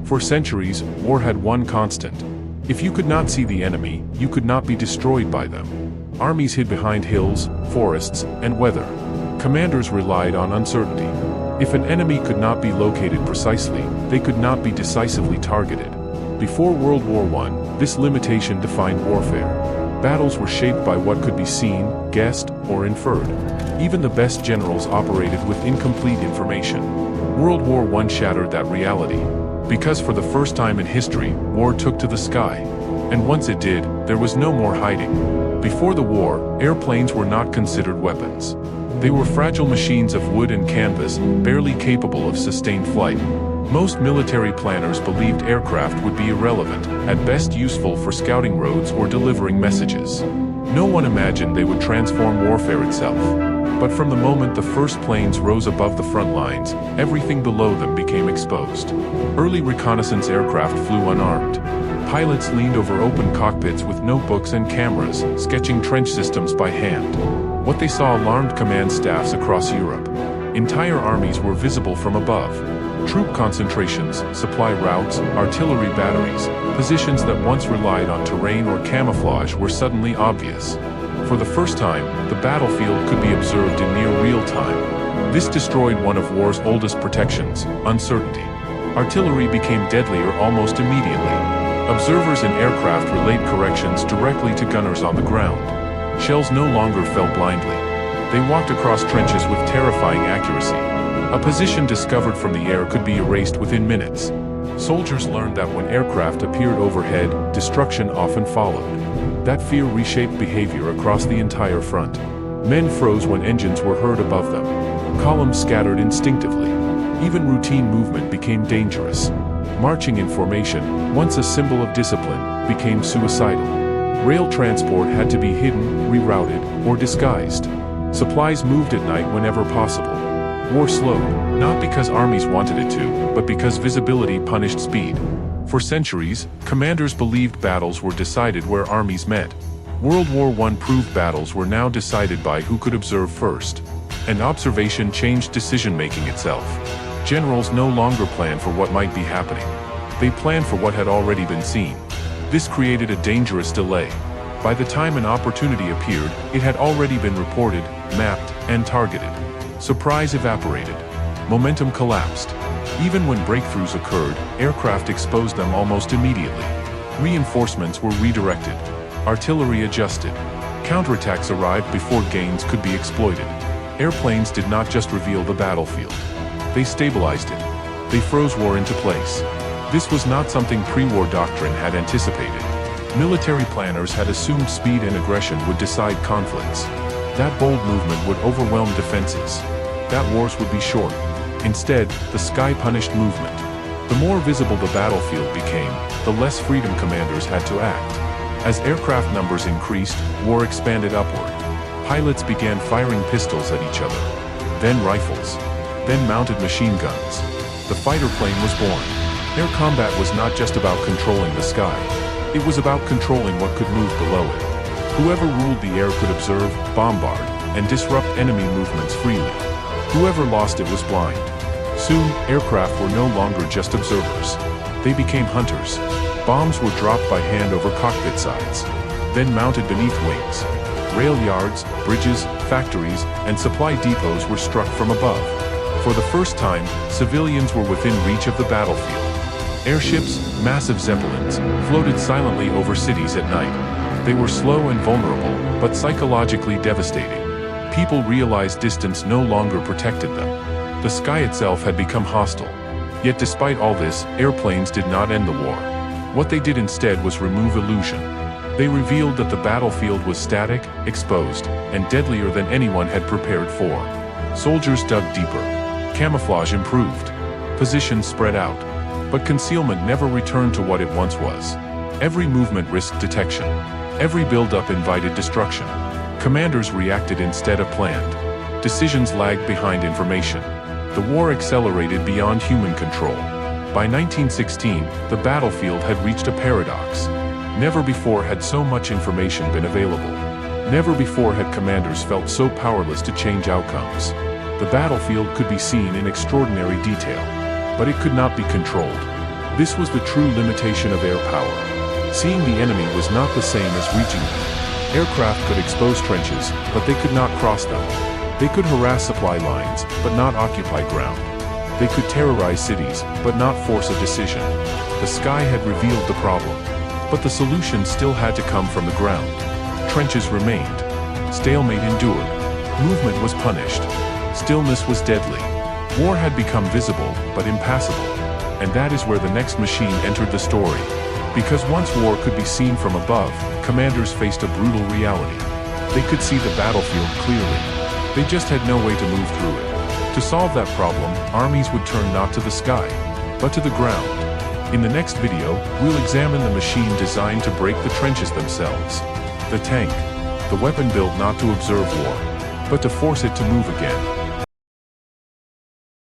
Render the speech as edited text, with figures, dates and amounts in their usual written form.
For centuries, war had one constant. If you could not see the enemy, you could not be destroyed by them. Armies hid behind hills, forests, and weather. Commanders relied on uncertainty. If an enemy could not be located precisely, they could not be decisively targeted. Before World War I, this limitation defined warfare. Battles were shaped by what could be seen, guessed, or inferred. Even the best generals operated with incomplete information. World War I shattered that reality. Because for the first time in history, war took to the sky. And once it did, there was no more hiding. Before the war, airplanes were not considered weapons. They were fragile machines of wood and canvas, barely capable of sustained flight. Most military planners believed aircraft would be irrelevant, at best useful for scouting roads or delivering messages. No one imagined they would transform warfare itself. But from the moment the first planes rose above the front lines, everything below them became exposed. Early reconnaissance aircraft flew unarmed. Pilots leaned over open cockpits with notebooks and cameras, sketching trench systems by hand. What they saw alarmed command staffs across Europe. Entire armies were visible from above. Troop concentrations, supply routes, artillery batteries, positions that once relied on terrain or camouflage were suddenly obvious. For the first time, the battlefield could be observed in near real time. This destroyed one of war's oldest protections, uncertainty. Artillery became deadlier almost immediately. Observers in aircraft relayed corrections directly to gunners on the ground. Shells no longer fell blindly. They walked across trenches with terrifying accuracy. A position discovered from the air could be erased within minutes. Soldiers learned that when aircraft appeared overhead, destruction often followed. That fear reshaped behavior across the entire front. Men froze when engines were heard above them. Columns scattered instinctively. Even routine movement became dangerous. Marching in formation, once a symbol of discipline, became suicidal. Rail transport had to be hidden, rerouted, or disguised. Supplies moved at night whenever possible. War slowed, not because armies wanted it to, but because visibility punished speed. For centuries, commanders believed battles were decided where armies met. World War I proved battles were now decided by who could observe first. And observation changed decision-making itself. Generals no longer planned for what might be happening. They planned for what had already been seen. This created a dangerous delay. By the time an opportunity appeared, it had already been reported, mapped, and targeted. Surprise evaporated. Momentum collapsed. Even when breakthroughs occurred, aircraft exposed them almost immediately. Reinforcements were redirected. Artillery adjusted. Counterattacks arrived before gains could be exploited. Airplanes did not just reveal the battlefield. They stabilized it. They froze war into place. This was not something pre-war doctrine had anticipated. Military planners had assumed speed and aggression would decide conflicts. That bold movement would overwhelm defenses. That wars would be short. Instead, the sky punished movement. The more visible the battlefield became, the less freedom commanders had to act. As aircraft numbers increased, war expanded upward. Pilots began firing pistols at each other. Then rifles. Then mounted machine guns. The fighter plane was born. Air combat was not just about controlling the sky. It was about controlling what could move below it. Whoever ruled the air could observe, bombard, and disrupt enemy movements freely. Whoever lost it was blind. Soon, aircraft were no longer just observers. They became hunters. Bombs were dropped by hand over cockpit sides, then mounted beneath wings. Rail yards, bridges, factories, and supply depots were struck from above. For the first time, civilians were within reach of the battlefield. Airships, massive zeppelins, floated silently over cities at night. They were slow and vulnerable, but psychologically devastating. People realized distance no longer protected them. The sky itself had become hostile. Yet despite all this, airplanes did not end the war. What they did instead was remove illusion. They revealed that the battlefield was static, exposed, and deadlier than anyone had prepared for. Soldiers dug deeper. Camouflage improved. Positions spread out. But concealment never returned to what it once was. Every movement risked detection. Every buildup invited destruction. Commanders reacted instead of planned. Decisions lagged behind information. The war accelerated beyond human control. By 1916, the battlefield had reached a paradox. Never before had so much information been available. Never before had commanders felt so powerless to change outcomes. The battlefield could be seen in extraordinary detail, but it could not be controlled. This was the true limitation of air power. Seeing the enemy was not the same as reaching them. Aircraft could expose trenches, but they could not cross them. They could harass supply lines, but not occupy ground. They could terrorize cities, but not force a decision. The sky had revealed the problem, but the solution still had to come from the ground. Trenches remained. Stalemate endured. Movement was punished. Stillness was deadly. War had become visible, but impassable. And that is where the next machine entered the story. Because once war could be seen from above, commanders faced a brutal reality. They could see the battlefield clearly. They just had no way to move through it. To solve that problem, armies would turn not to the sky, but to the ground. In the next video, we'll examine the machine designed to break the trenches themselves. The tank. The weapon built not to observe war, but to force it to move again.